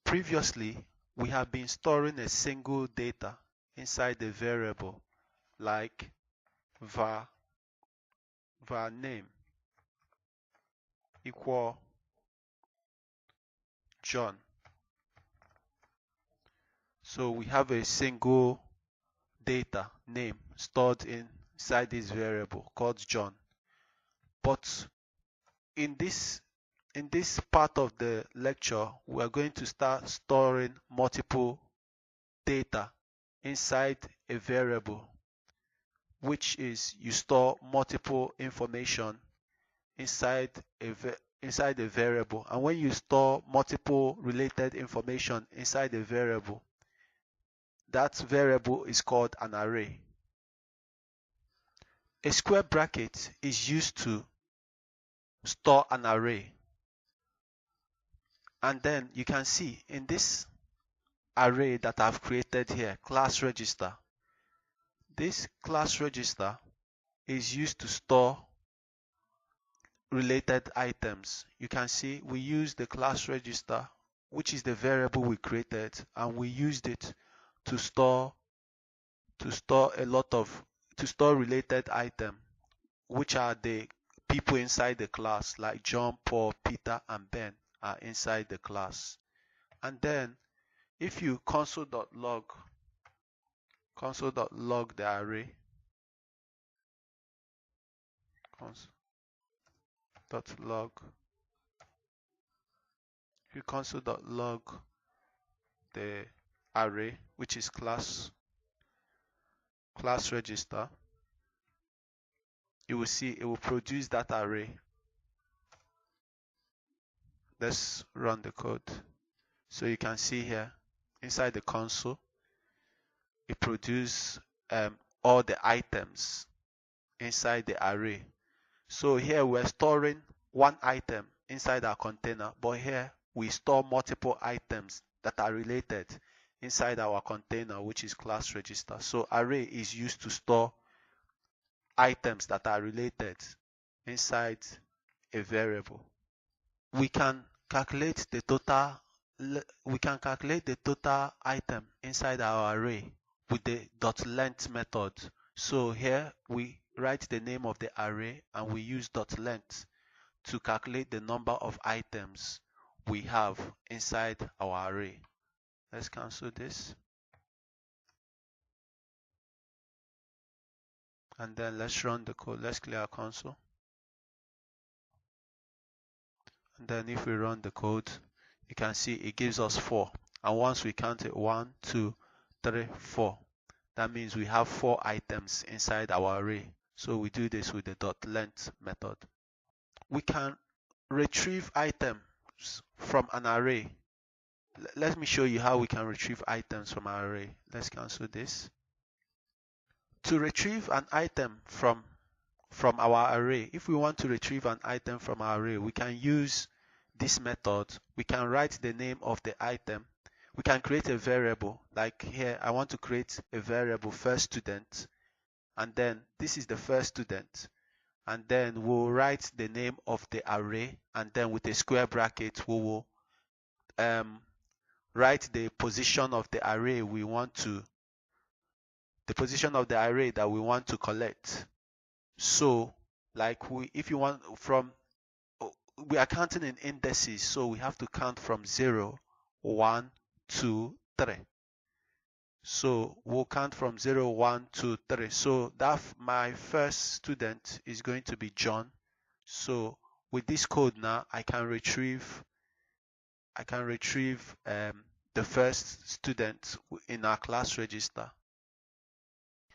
Previously, we have been storing a single data inside a variable like var name equal John. So we have a single data name stored inside this variable called John. But in this part of the lecture, we are going to start storing multiple data inside a variable, which is you store multiple information inside a variable. And when you store multiple related information inside a variable, that variable is called an array. A square bracket is used to store an array. And then you can see in this array that I've created here, class register, this class register is used to store related items. You can see we use the class register, which is the variable we created, and we used it to store related items, which are the people inside the class, like John, Paul, Peter, and Ben are inside the class. And then if you console.log the array, console.log, if you console.log the array, which is class register, you will see it will produce that array. Let's run the code. So you can see here inside the console, it produces all the items inside the array. So here we're storing one item inside our container, but here we store multiple items that are related inside our container, which is class register. So array is used to store items that are related inside a variable. We can calculate the total item inside our array with the .length method. So here we write the name of the array and we use .length to calculate the number of items we have inside our array. Let's cancel this. And then let's run the code. Let's clear our console. And then if we run the code, you can see it gives us 4. And once we count it, 1, 2, 3, 4, that means we have 4 items inside our array. So we do this with the .length method. We can retrieve items from an array. Let me show you how we can retrieve items from our array. Let's cancel this. To retrieve an item from our array, if we want to retrieve an item from our array, we can use this method. We can write the name of the item. We can create a variable, like here I want to create a variable first student, and then this is the first student, and then we'll write the name of the array, and then with a square bracket we will write the position of the array that we want to collect. So like if you want we are counting in indices, so we have to count from 0, 1, 2, 3. So we'll count from 0, 1, 2, 3. So that my first student is going to be John. So with this code now, I can retrieve the first student in our class register.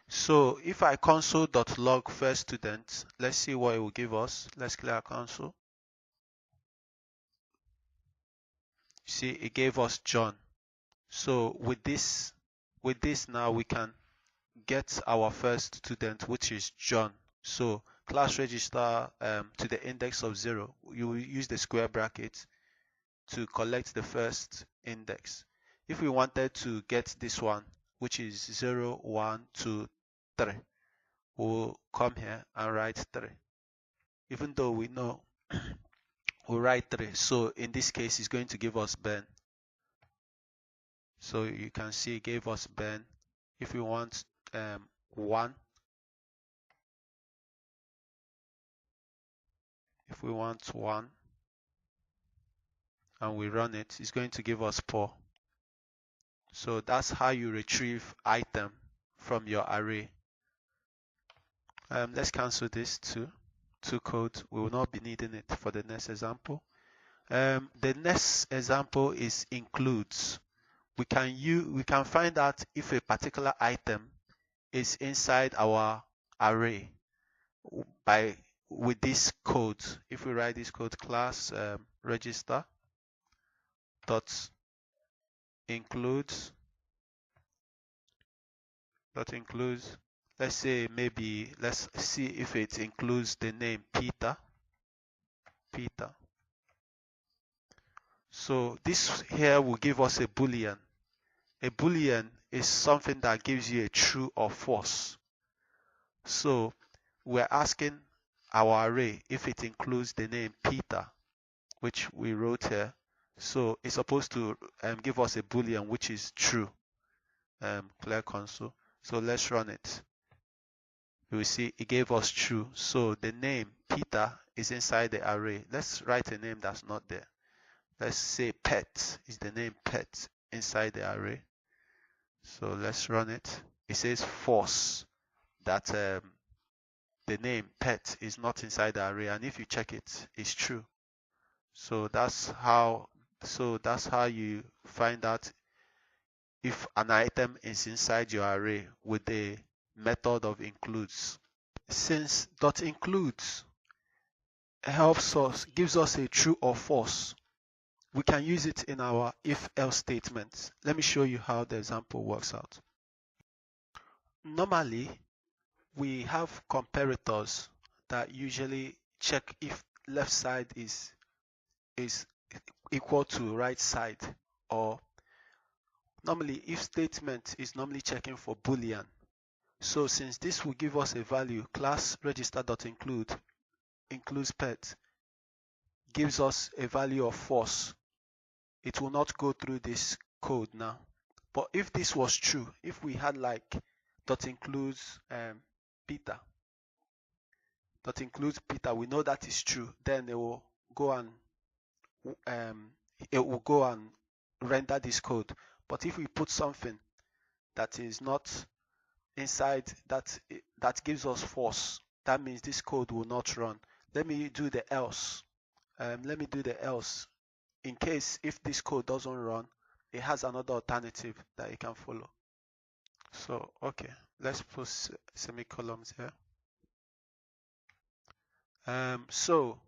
So if I console.log first student, let's see what it will give us. Let's clear our console. See, it gave us John. So with this now we can get our first student, which is John. So class register to the index of 0, you will use the square bracket to collect the first index. If we wanted to get this one, which is 0, 1, 2, 3, we'll come here and write 3. Even though we know we'll write 3. So in this case, it's going to give us Ben. So you can see it gave us Ben. If we want 1, if we want 1 and we run it, it's going to give us Paul. So that's how you retrieve item from your array. Let's cancel this to code. We will not be needing it for the next example. The next example is includes. We can find out if a particular item is inside our array with this code. If we write this code, class register dot includes. Let's say maybe let's see if it includes the name Peter. So this here will give us a boolean. A boolean is something that gives you a true or false. So we're asking our array if it includes the name Peter, which we wrote here. So it's supposed to give us a boolean which is true. Clear console. So let's run it. You will see it gave us true. So the name Peter is inside the array. Let's write a name that's not there. Let's say pet is the name pet inside the array. So let's run it. It says false, that the name pet is not inside the array, and if you check it, it's true. So that's how you find out if an item is inside your array with the method of includes. Since .includes gives us a true or false, we can use it in our if-else statement. Let me show you how the example works out. Normally, we have comparators that usually check if left side is equal to right side, or normally if statement is normally checking for boolean. So since this will give us a value, class register.include includes pet gives us a value of false. It will not go through this code now. But if this was true, if we had like .includes Peter, we know that is true, then it will go and render this code. But if we put something that is not inside, that gives us false, that means this code will not run. Let me do the else. In case if this code doesn't run, it has another alternative that you can follow. So okay, let's put semicolons here. So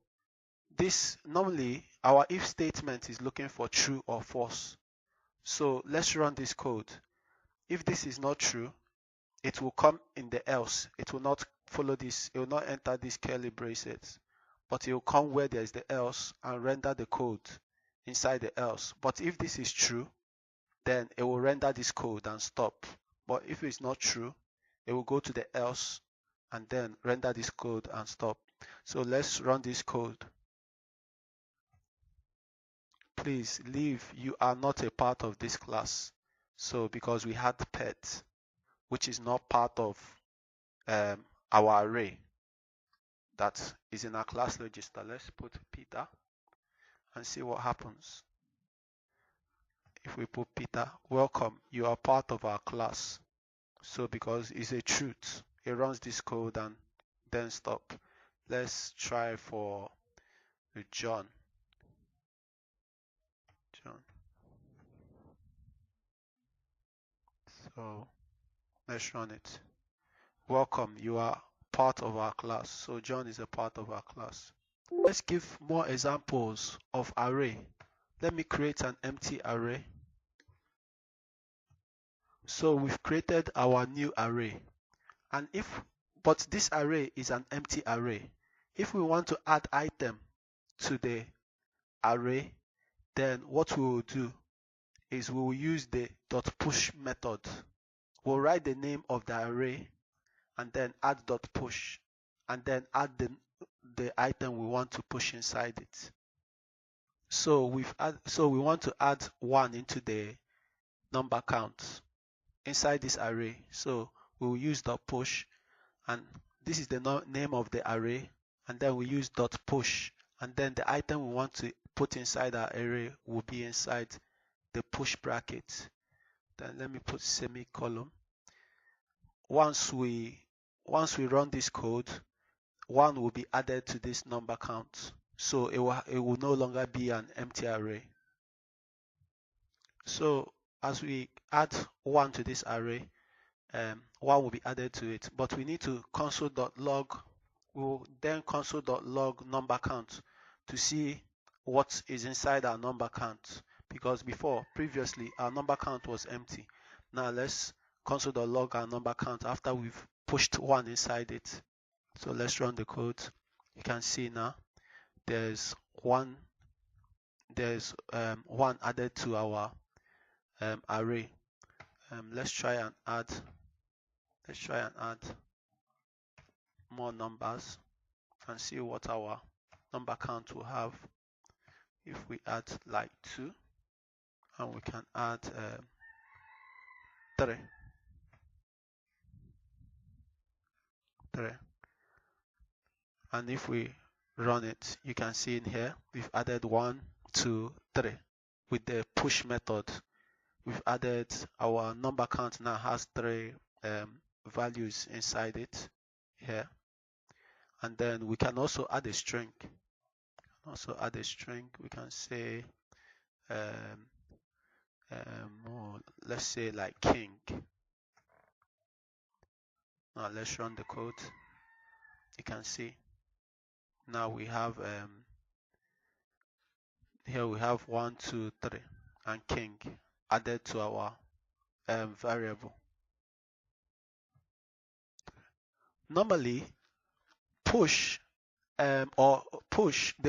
this normally our if statement is looking for true or false. So let's run this code. If this is not true, it will come in the else. It will not follow this. It will not enter these curly braces, but it will come where there is the else and render the code inside the else. But if this is true, then it will render this code and stop. But if it's not true, it will go to the else and then render this code and stop. So let's run this code. Please leave. You are not a part of this class. So because we had pet, which is not part of our array that is in our class register. Let's put Peter and see what happens. If we put Peter, welcome, you are part of our class. So because it's a truth, it runs this code and then stop. Let's try for John. So let's run it. Welcome, you are part of our class. So John is a part of our class. Let's give more examples of array. Let me create an empty array. So we've created our new array. But this array is an empty array. If we want to add item to the array, then what we will do is we will use the .push method. We'll write the name of the array and then add .push and then add the item we want to push inside it. So we want to add 1 into the number count inside this array. So we will use dot push, and this is the name of the array, and then we use dot push, and then the item we want to put inside our array will be inside the push bracket. Then let me put semicolon. Once we run this code, 1 will be added to this number count, so it will no longer be an empty array. So as we add 1 to this array, 1 will be added to it, but we need to console.log. We'll then console.log number count to see what is inside our number count, because previously our number count was empty. Now let's console.log our number count after we've pushed 1 inside it. So let's run the code. You can see now there's 1 added to our array. Let's try and add more numbers and see what our number count will have. If we add like 2, and we can add 3. And if we run it, you can see in here we've added 1, 2, 3 with the push method. We've added our number count now has 3 values inside it here, and then we can also add a string. We can say let's say like king. Now let's run the code. You can see now we have here we have 1, 2, 3 and king added to our variable. Normally the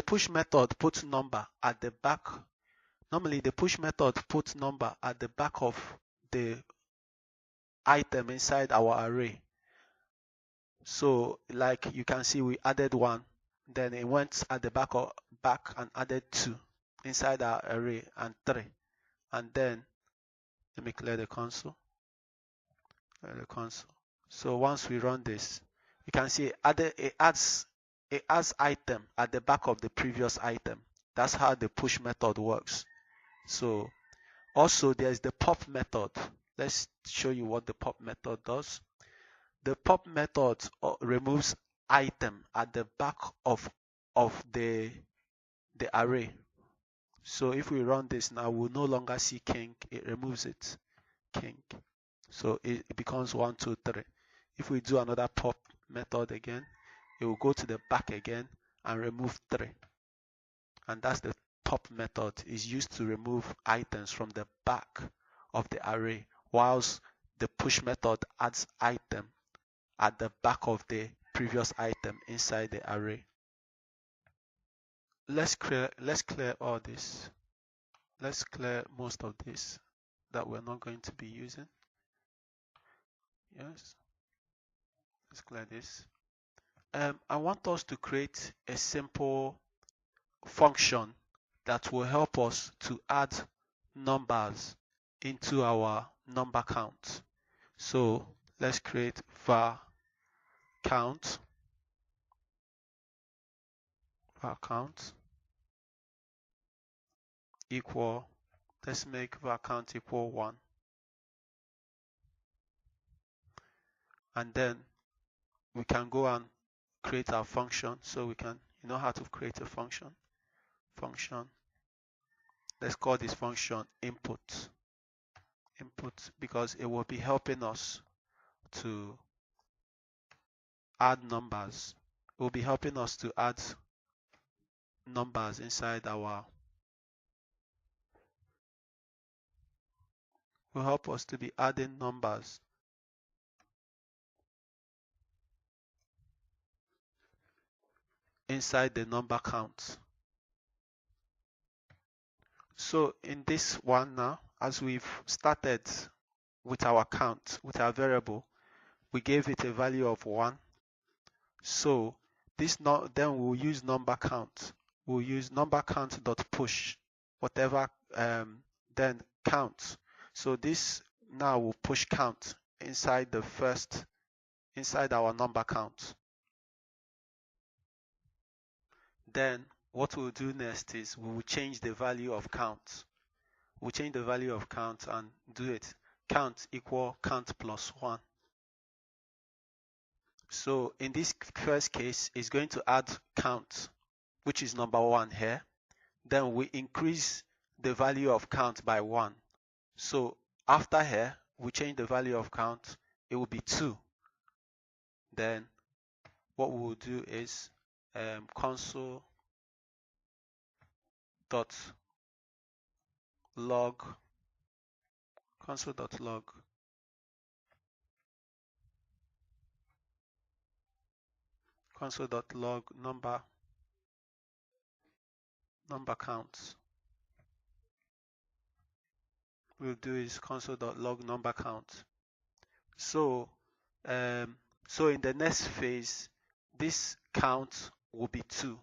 push method puts number at the back. Normally the push method puts number at the back of the item inside our array. So like you can see, we added 1, then it went at the back and added 2 inside our array, and 3, and then let me clear the console. So once we run this, you can see it adds item at the back of the previous item. That's how the push method works. So also there's the pop method. Let's show you what the pop method does. The pop method removes item at the back of the array. So if we run this now, we'll no longer see king. It removes it, king. So it becomes 1, 2, 3. If we do another pop method again, it will go to the back again and remove 3. And that's the pop method, is used to remove items from the back of the array, whilst the push method adds item at the back of the previous item inside the array. Let's clear all this. Let's clear most of this that we're not going to be using. Yes, let's clear this. I want us to create a simple function that will help us to add numbers into our number count. So let's create var count equal, let's make var count equal 1, and then we can go and create our function. So we can, you know how to create a function. Let's call this function input, because it will be helping us to add numbers. It will be helping us to add numbers inside our, will help us to be adding numbers inside the number count. So in this one now, as we've started with our count, with our variable, we gave it a value of 1. So this then we'll use number count. We'll use number count dot push whatever then count. So this now will push count inside our number count. Then what we'll do next is we will change the value of count. We'll change the value of count and do it count equal count plus 1. So in this first case, it's going to add count, which is number 1 here. Then we increase the value of count by 1. So after here, we change the value of count, it will be 2. Then what we will do is console.log number counts. We'll do is console.log number count. So in the next phase, this count will be 2.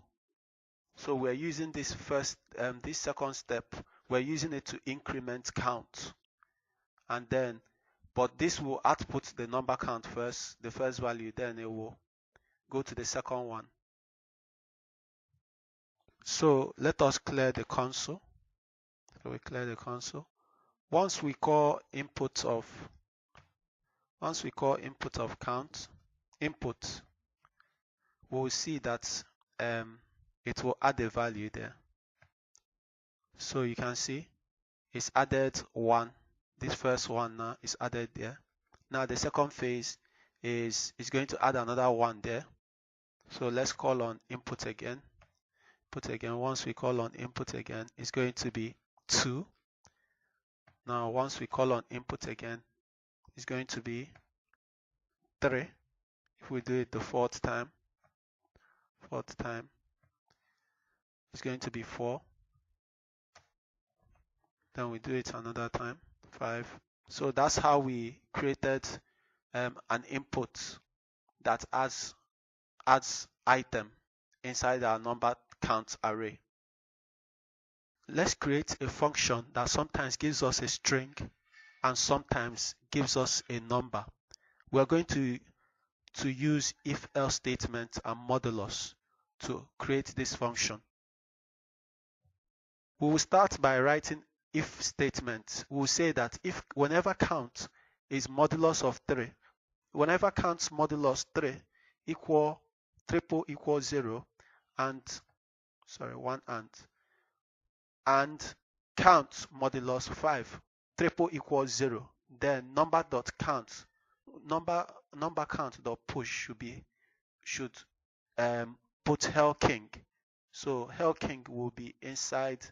So we're using this second step, we're using it to increment count. And then, but this will output the number count first, the first value, then it will go to the second one. So let us clear the console. So we clear the console. Once we call input of count, input, we'll see that it will add a value there. So you can see it's added 1. This first one now is added there. Now the second phase is going to add another 1 there. So let's call on input again. Once we call on input again, it's going to be 2. Now once we call on input again, it's going to be 3. If we do it the fourth time, it's going to be 4. Then we do it another time, 5. So that's how we created an input that adds item inside our number count array. Let's create a function that sometimes gives us a string and sometimes gives us a number. We're going to use if-else statement and modulus to create this function. We will start by writing if statement. We will say that whenever count is modulus of 3, whenever count's modulus 3 equals 0 and count modulus 5 equals 0, then number count dot push should put hell king. So hell king will be inside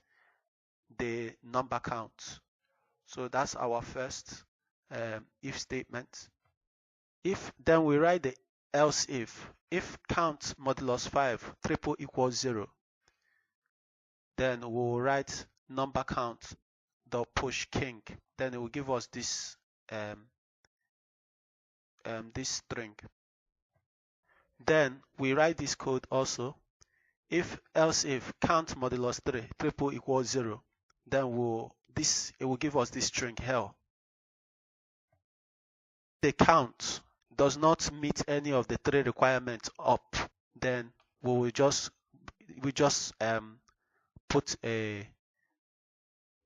the number count. So that's our first if statement. Then we write the else if count modulus 5 equals 0, then we'll write number count dot push king. Then it will give us this this string. Then we write this code also. Else if count modulus 3 equals 0, then it will give us this string hell. The count does not meet any of the 3 requirements up, then we just put a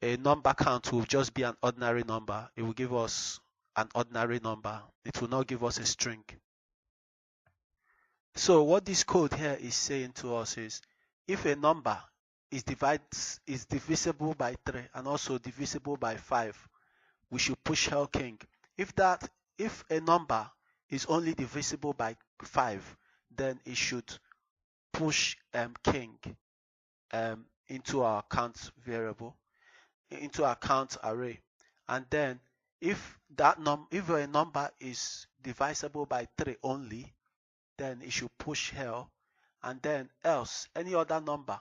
number count will just be an ordinary number. It will give us an ordinary number. It will not give us a string. So what this code here is saying to us is, if a number is divisible by 3 and also divisible by 5, we should push hell king. If a number is only divisible by 5, then it should push king into our count variable, into our count array. And then if a number is divisible by 3 only, then it should push hell. And then else, any other number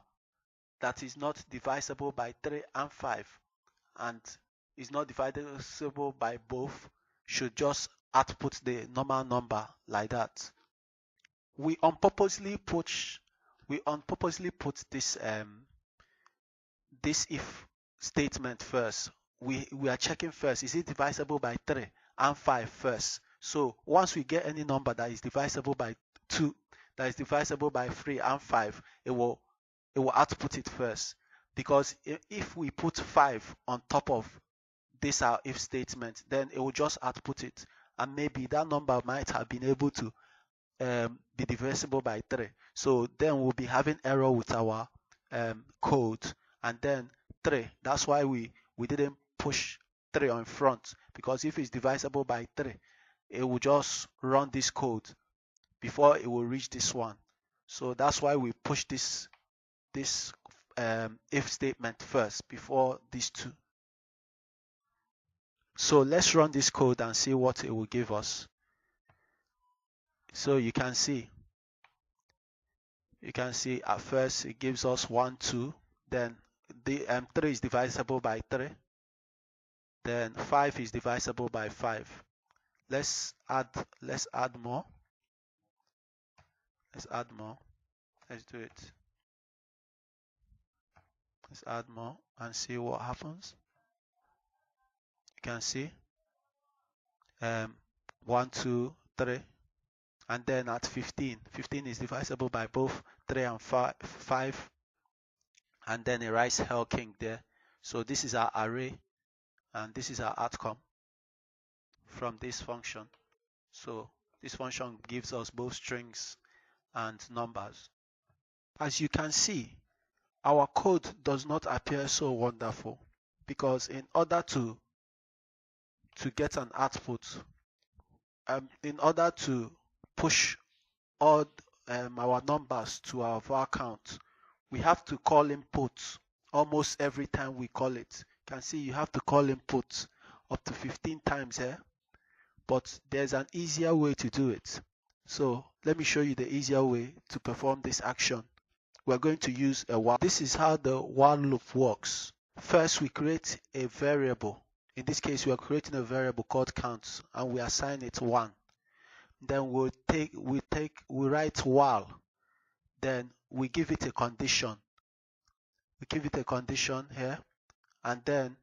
that is not divisible by 3 and 5 and is not divisible by both should just output the normal number like that. We unpurposely put this if statement first we are checking first, is it divisible by 3 and 5 first? So once we get any number that is divisible by 2, that is divisible by 3 and 5, it will output it first. Because if we put 5 on top of this our if statement, then it will just output it, and maybe that number might have been able to be divisible by 3. So then we'll be having error with our code, and then 3. That's why we didn't push 3 on front, because if it's divisible by 3, it will just run this code before it will reach this one. So that's why we push this if statement first before these two. So let's run this code and see what it will give us. So you can see at first it gives us 1, 2, then the 3 is divisible by 3, then 5 is divisible by 5. Let's add more. Let's do it. Let's add more and see what happens. You can see 1, 2, 3, and then at 15 is divisible by both 3 and 5, and then a rice hell king there. So this is our array, and this is our outcome from this function. So this function gives us both strings and numbers. As you can see, our code does not appear so wonderful, because in order to get an output, in order to push all our numbers to our var count, we have to call input almost every time we call it. You can see you have to call input up to 15 times here, but there's an easier way to do it. So let me show you the easier way to perform this action. We're going to use a while. This is how the while loop works. First, we create a variable. In this case, we are creating a variable called count, and we assign it 1. Then we write while. Then we give it a condition. We give it a condition here, and then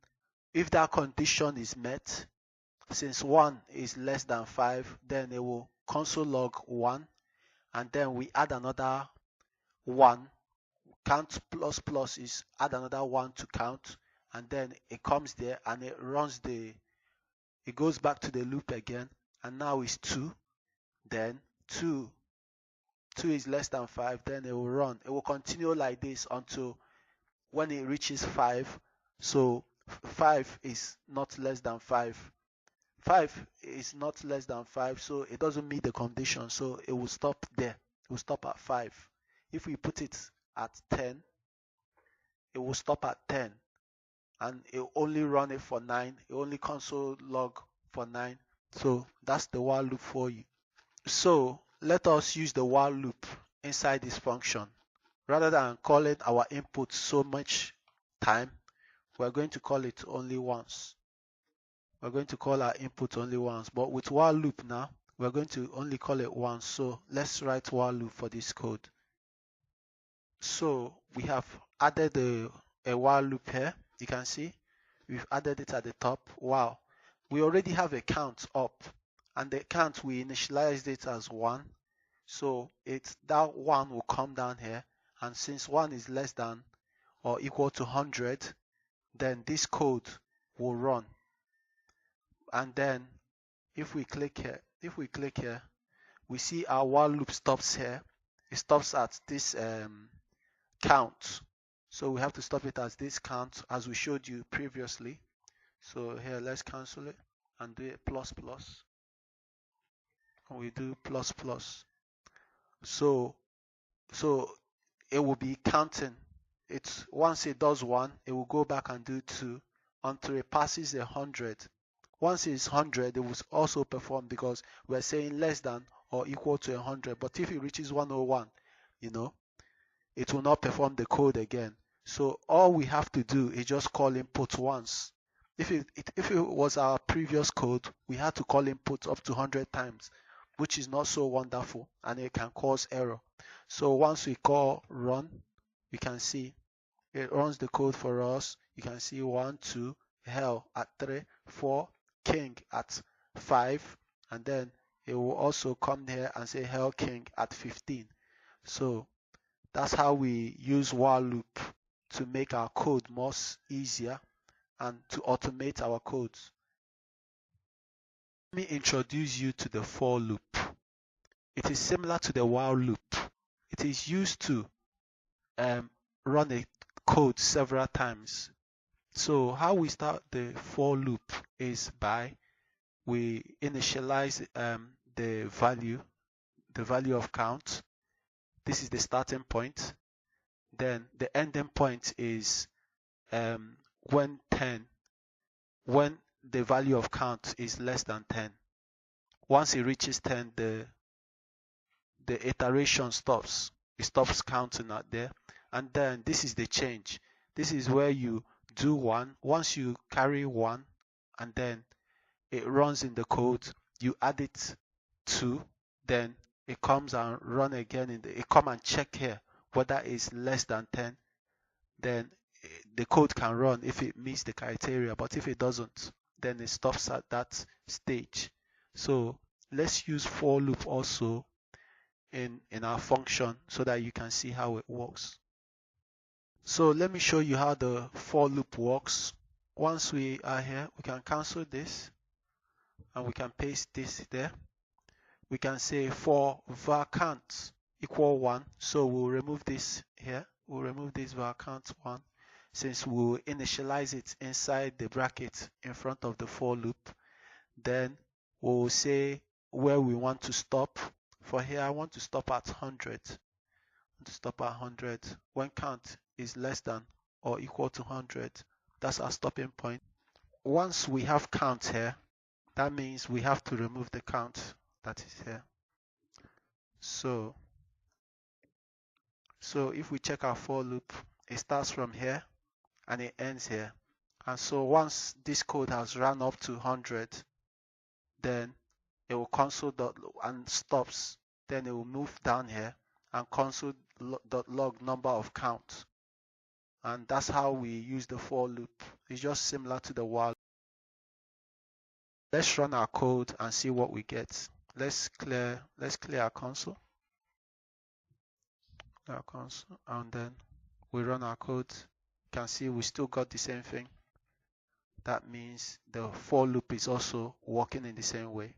if that condition is met, since 1 is less than 5, then it will console log 1, and then we add another 1. Count plus plus is add another 1 to count, and then it comes there and it runs it goes back to the loop again, and now it's 2. Then 2 is less than 5, then it will run. It will continue like this until when it reaches 5. So 5 is not less than 5. 5 is not less than 5, so it doesn't meet the condition, so it will stop there. It will stop at 5. If we put it at 10, it will stop at 10, and it will only run it for 9. It only console log for 9. So that's the while loop for you. So let us use the while loop inside this function. Rather than calling our input so much time, we're going to call it only once. We're going to call our input only once, but with while loop now, we're going to only call it once. So let's write while loop for this code. So we have added a while loop here. You can see we've added it at the top. Wow, we already have a count up, and the count we initialized it as 1. So that 1 will come down here, and since 1 is less than or equal to 100, then this code will run. And then if we click here, we see our while loop stops here. It stops at this count. So we have to stop it as this count, as we showed you previously. So here, let's cancel it and do it plus plus. And we do plus plus. So it will be counting. It's once it does 1, it will go back and do 2 until it passes 100. Once it's 100, it will also perform, because we're saying less than or equal to 100. But if it reaches 101, it will not perform the code again. So all we have to do is just call input once. If it was our previous code, we had to call input up to 100 times, which is not so wonderful, and it can cause error. So once we call run, we can see it runs the code for us. You can see 1, 2, hell at 3, 4, king at 5, and then it will also come here and say hell king at 15. So that's how we use while loop to make our code more easier and to automate our codes. Let me introduce you to the for loop. It is similar to the while loop. It is used to run a code several times. So how we start the for loop is by we initialize the value of count. This is the starting point. Then the ending point is when the value of count is less than 10. Once it reaches 10, the iteration stops. It stops counting out there. And then this is the change. This is where you do 1. Once you carry 1 and then it runs in the code, you add it 2, then it comes and run again it come and check here whether it's less than 10, then the code can run if it meets the criteria, but if it doesn't, then it stops at that stage. So let's use for loop also in our function so that you can see how it works. So let me show you how the for loop works. Once we are here, we can cancel this and we can paste this there. We can say for var count equal 1. So we'll remove this here. We'll remove this var count 1 since we'll initialize it inside the bracket in front of the for loop. Then we'll say where we want to stop. For here, I want to stop at 100. To stop at 100 when count is less than or equal to 100. That's our stopping point. Once we have count here, that means we have to remove the count that is here. So if we check our for loop, it starts from here and it ends here. And so once this code has run up to 100, then it will console.log and stops. Then it will move down here and console.log number of count. And that's how we use the for loop. It's just similar to the while. Let's run our code and see what we get. Let's clear our console. And then we run our code. You can see we still got the same thing. That means the for loop is also working in the same way.